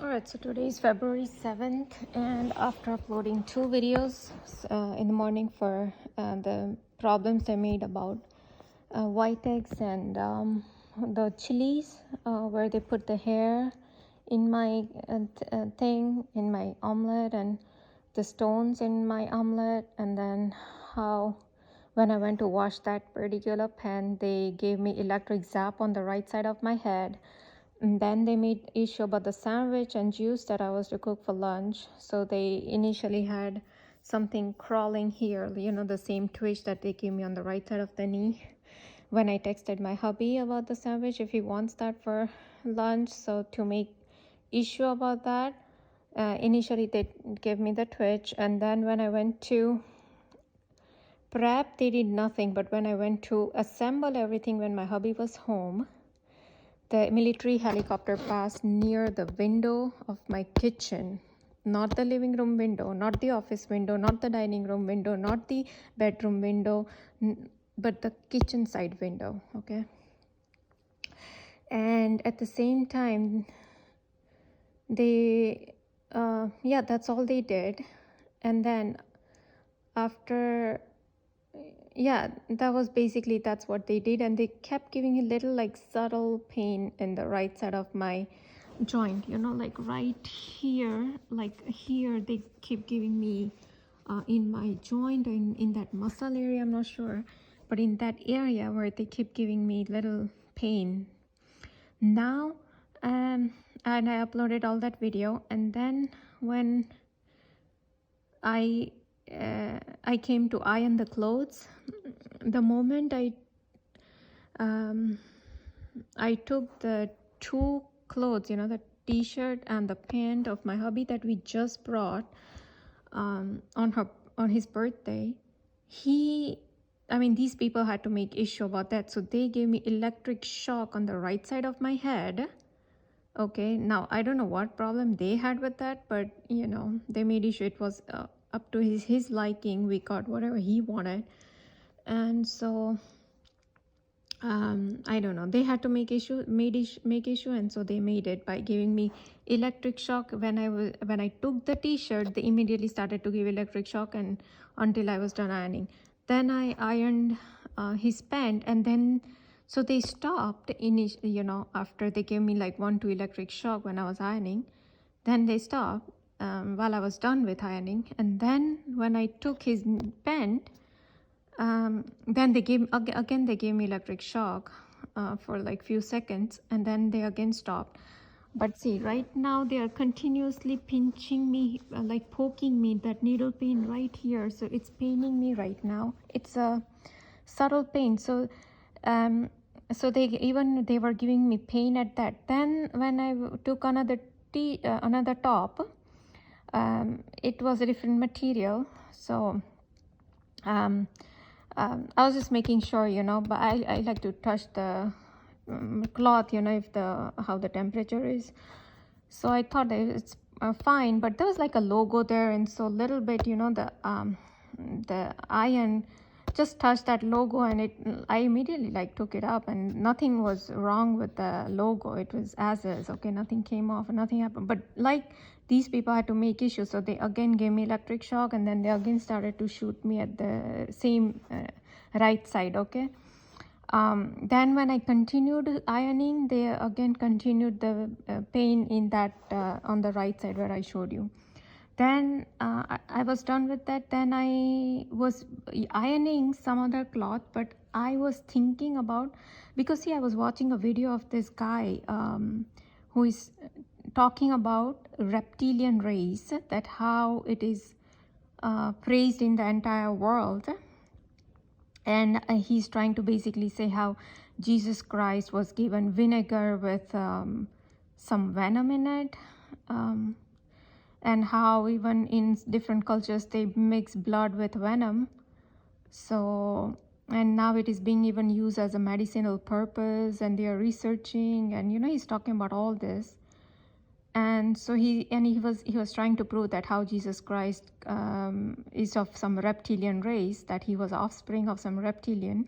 Alright, so today is February 7th, and after uploading two videos in the morning for the problems I made about white eggs and the chilies, where they put the hair in my thing, in my omelet, and the stones in my omelet, and then how when I went to wash that particular pan, they gave me electric zap on the right side of my head. And then they made issue about the sandwich and juice that I was to cook for lunch. So they initially had something crawling here, the same twitch that they gave me on the right side of the knee. When I texted my hubby about the sandwich, if he wants that for lunch, so to make issue about that, initially they gave me the twitch, and then when I went to prep, they did nothing. But when I went to assemble everything when my hubby was home, the military helicopter passed near the window of my kitchen, not the living room window, not the office window, not the dining room window, not the bedroom window, but the kitchen side window, okay? And at the same time, they, that's all they did. And then after, that was basically, that's what they did. And they kept giving a little like subtle pain in the right side of my joint, like right here, like here, they keep giving me in my joint, in that muscle area, I'm not sure, but in that area where they keep giving me little pain. Now, and I uploaded all that video, and then when I came to iron the clothes, the moment I took the two clothes, the t-shirt and the pant of my hubby that we just brought on his birthday, these people had to make issue about that, so they gave me electric shock on the right side of my head. Okay, now I don't know what problem they had with that, but they made issue. It was up to his liking. We got whatever he wanted, and so I don't know, they had to make issue, and so they made it by giving me electric shock. When I took the t-shirt, they immediately started to give electric shock, and until I was done ironing. Then I ironed his pant, and then so they stopped after they gave me like 1-2 electric shock when I was ironing. Then they stopped while I was done with ironing. And then when I took his pant, then they gave me electric shock for like few seconds, and then they again stopped. But see, right now they are continuously pinching me, like poking me, that needle pain right here. So it's paining me right now. It's a subtle pain. So they were giving me pain at that. Then when I took another top, it was a different material. So I was just making sure, but I like to touch the cloth, if how the temperature is. So I thought it's fine, but there was like a logo there, and so little bit, the iron just touched that logo, and I immediately like took it up, and nothing was wrong with the logo. It was as is, okay, nothing came off, nothing happened. But like these people had to make issue, so they again gave me electric shock, and then they again started to shoot me at the same right side, okay. Then when I continued ironing, they again continued the pain in that on the right side where I showed you. Then I was done with that. Then I was ironing some other cloth, but I was thinking about, because see, I was watching a video of this guy who is talking about reptilian race, that how it is praised in the entire world. And he's trying to basically say how Jesus Christ was given vinegar with some venom in it. And how even in different cultures they mix blood with venom. So, and now it is being even used as a medicinal purpose, and they are researching, and he's talking about all this. And so he was trying to prove that how Jesus Christ is of some reptilian race, that he was offspring of some reptilian.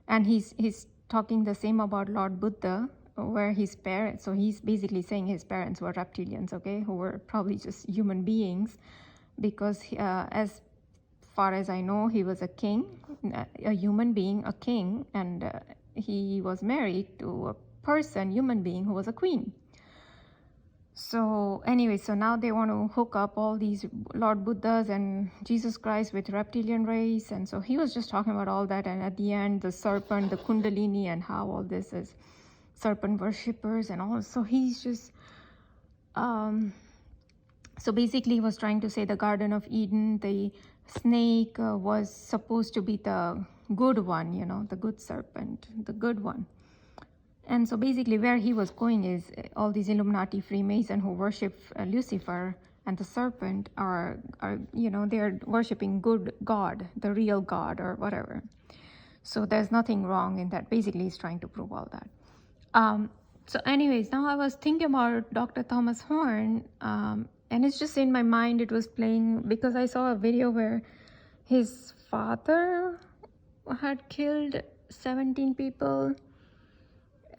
And he's talking the same about Lord Buddha, where his parents, so he's basically saying his parents were reptilians, okay, who were probably just human beings, because as far as I know, he was a king, a human being, a king, and he was married to a person, human being, who was a queen. So anyway, so now they want to hook up all these Lord Buddhas and Jesus Christ with reptilian race. And so he was just talking about all that. And at the end, the serpent, the Kundalini, and how all this is serpent worshippers and all. So he's just, so basically he was trying to say the Garden of Eden, the snake was supposed to be the good one, you know, the good serpent, the good one. And so basically where he was going is all these Illuminati Freemason who worship Lucifer and the serpent are, you know, they're worshiping good God, the real God or whatever. So there's nothing wrong in that. Basically he's trying to prove all that. So anyways, now I was thinking about Dr. Thomas Horn, and it's just in my mind, it was playing because I saw a video where his father had killed 17 people.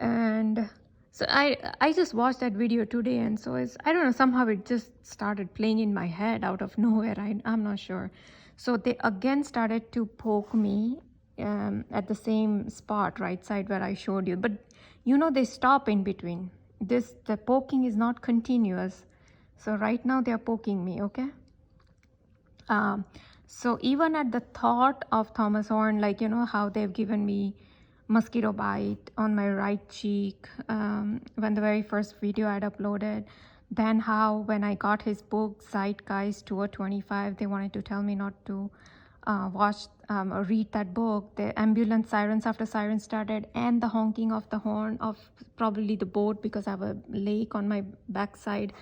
And so I just watched that video today, and so I don't know, somehow it just started playing in my head out of nowhere. I'm not sure. So they again started to poke me at the same spot, right side where I showed you. But you know, they stop in between. The poking is not continuous. So right now they are poking me, okay? So even at the thought of Thomas Horn, like, you know, how they've given me mosquito bite on my right cheek when the very first video I'd uploaded, then how when I got his book Zeitgeist 225, they wanted to tell me not to watch or read that book. The ambulance sirens after sirens started, and the honking of the horn of probably the boat, because I have a lake on my backside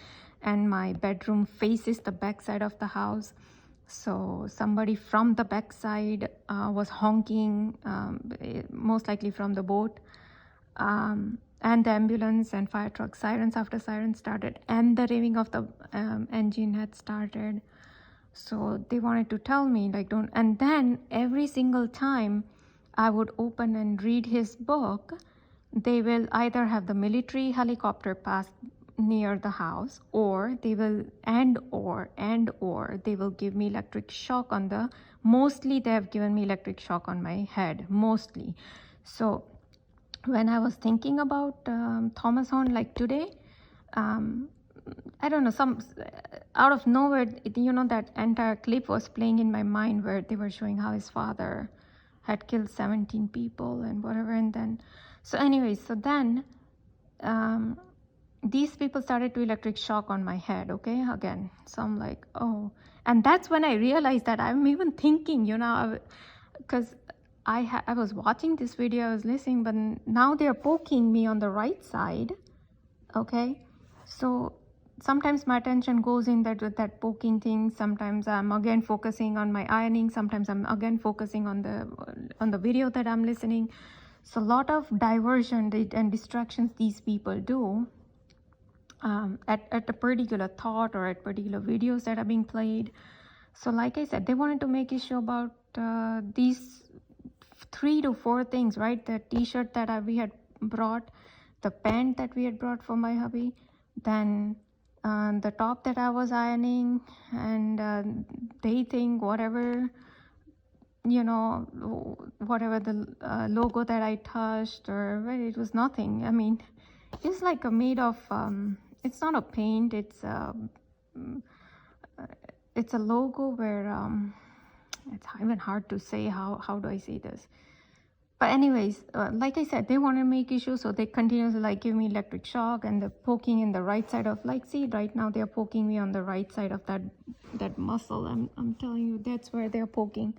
and my bedroom faces the backside of the house. So somebody from the backside was honking, most likely from the boat, and the ambulance and fire truck sirens after sirens started, and the revving of the engine had started. So they wanted to tell me, like, don't. And then every single time I would open and read his book, they will either have the military helicopter pass near the house, or they will or they will give me electric shock on the, mostly they have given me electric shock on my head, mostly. So when I was thinking about Thomas Horn, like today, I don't know, some out of nowhere, you know, that entire clip was playing in my mind where they were showing how his father had killed 17 people and whatever. And then, so anyways, so then these people started to electric shock on my head, okay, again. So I'm like, oh. And that's when I realized that I'm even thinking, you know, because I was watching this video, I was listening, but now they're poking me on the right side, okay. So sometimes my attention goes in that poking thing. Sometimes I'm again focusing on my ironing. Sometimes I'm again focusing on the video that I'm listening. So a lot of diversion and distractions these people do at a particular thought or at particular videos that are being played. So like I said, they wanted to make issue about these 3 to 4 things, right? The t-shirt that we had brought, the pant that we had brought for my hubby, then the top that I was ironing, and they think whatever, you know, whatever the logo that I touched, or well, it was nothing. I mean, it's like a made of it's not a paint, it's a logo where it's even hard to say how do I say this. But anyways, like I said, they want to make issues, so they continue to like give me electric shock, and they're poking in the right side of, like, see, right now they're poking me on the right side of that muscle. I'm telling you, that's where they're poking,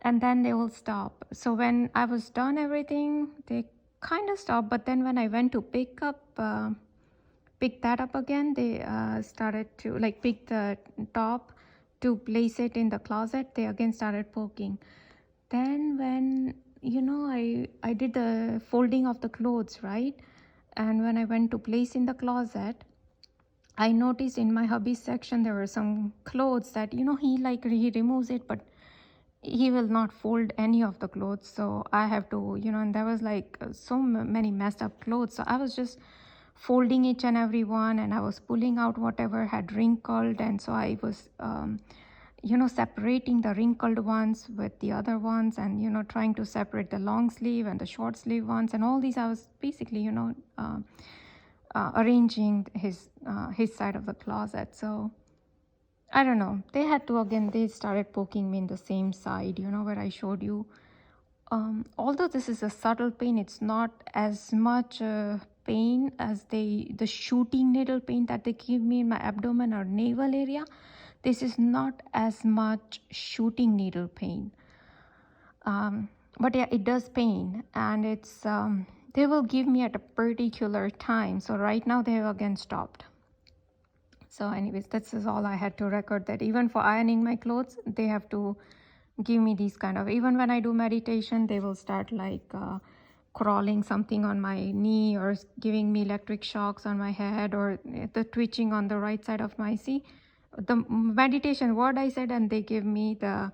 and then they will stop. So when I was done everything, they kind of stopped. But then when I went to pick that up again, they started to like pick the top to place it in the closet. They again started poking. Then when, you know, I did the folding of the clothes, right? And when I went to place in the closet, I noticed in my hubby's section there were some clothes that, you know, he removes it, but he will not fold any of the clothes, so I have to, and there was like so many messed up clothes, so I was just folding each and every one, and I was pulling out whatever had wrinkled, and so I was separating the wrinkled ones with the other ones, and trying to separate the long sleeve and the short sleeve ones, and all these I was basically arranging his side of the closet. So I don't know, they had to, again, they started poking me in the same side, where I showed you. Although this is a subtle pain, it's not as much pain as the shooting needle pain that they give me in my abdomen or navel area. This is not as much shooting needle pain. But yeah, it does pain, and it's they will give me at a particular time. So right now they have again stopped. So anyways, this is all I had to record, that even for ironing my clothes, they have to give me these kind of, even when I do meditation, they will start like crawling something on my knee, or giving me electric shocks on my head, or the twitching on the right side of my, see, the meditation word I said, and they give me the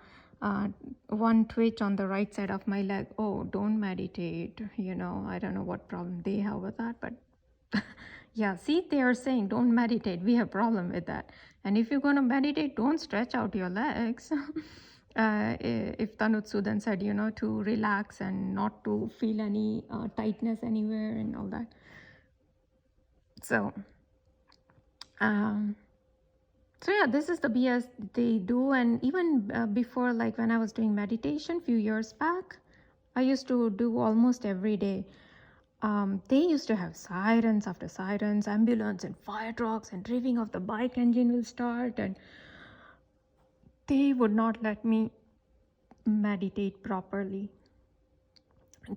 one twitch on the right side of my leg. Oh, don't meditate, I don't know what problem they have with that, but yeah, see, they are saying don't meditate. We have problem with that. And if you're going to meditate, don't stretch out your legs. If Tanutsudan said, to relax and not to feel any tightness anywhere and all that. So, so yeah, this is the BS they do. And even before, like when I was doing meditation few years back, I used to do almost every day. They used to have sirens after sirens, ambulance and fire trucks, and revving of the bike engine will start, and they would not let me meditate properly.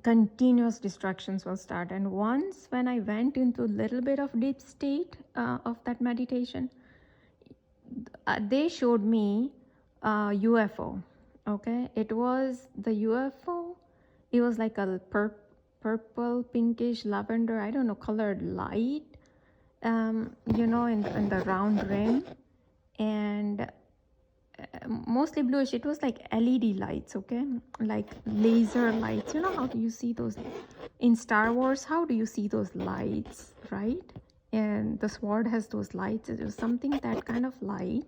Continuous distractions will start. And once when I went into a little bit of deep state of that meditation, they showed me UFO. Okay, it was the UFO. It was like a purple, pinkish, lavender, I don't know, colored light, in the round rim, and mostly bluish. It was like LED lights, okay, like laser lights. How do you see those in Star Wars? How do you see those lights, right? And the sword has those lights. It was something that kind of light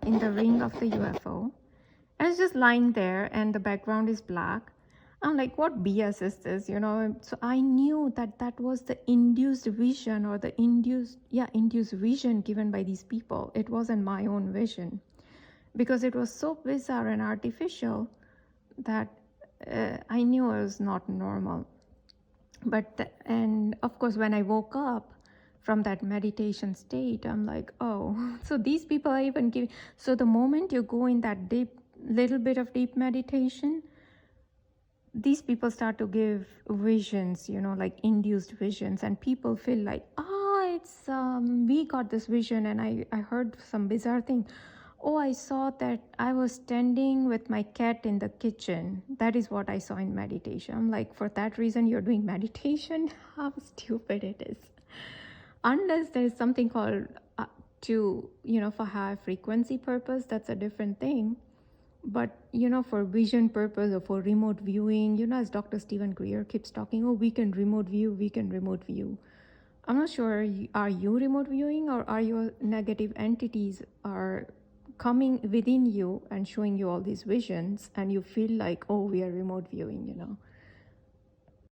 in the ring of the UFO. And it's just lying there, and the background is black. I'm like, what BS is this, So I knew that was the induced vision, or the induced vision given by these people. It wasn't my own vision, because it was so bizarre and artificial that I knew it was not normal. And of course, when I woke up from that meditation state, I'm like, oh, so these people are even giving. So the moment you go in that little bit of deep meditation, these people start to give visions, like induced visions, and people feel like, it's we got this vision, and I heard some bizarre thing. Oh, I saw that I was standing with my cat in the kitchen. That is what I saw in meditation. I'm like, for that reason you're doing meditation? How stupid it is. Unless there's something called for high frequency purpose, that's a different thing. But for vision purpose, or for remote viewing, as Dr. Stephen Greer keeps talking, oh, we can remote view. I'm not sure, are you remote viewing, or are your negative entities are coming within you and showing you all these visions, and you feel like, oh, we are remote viewing,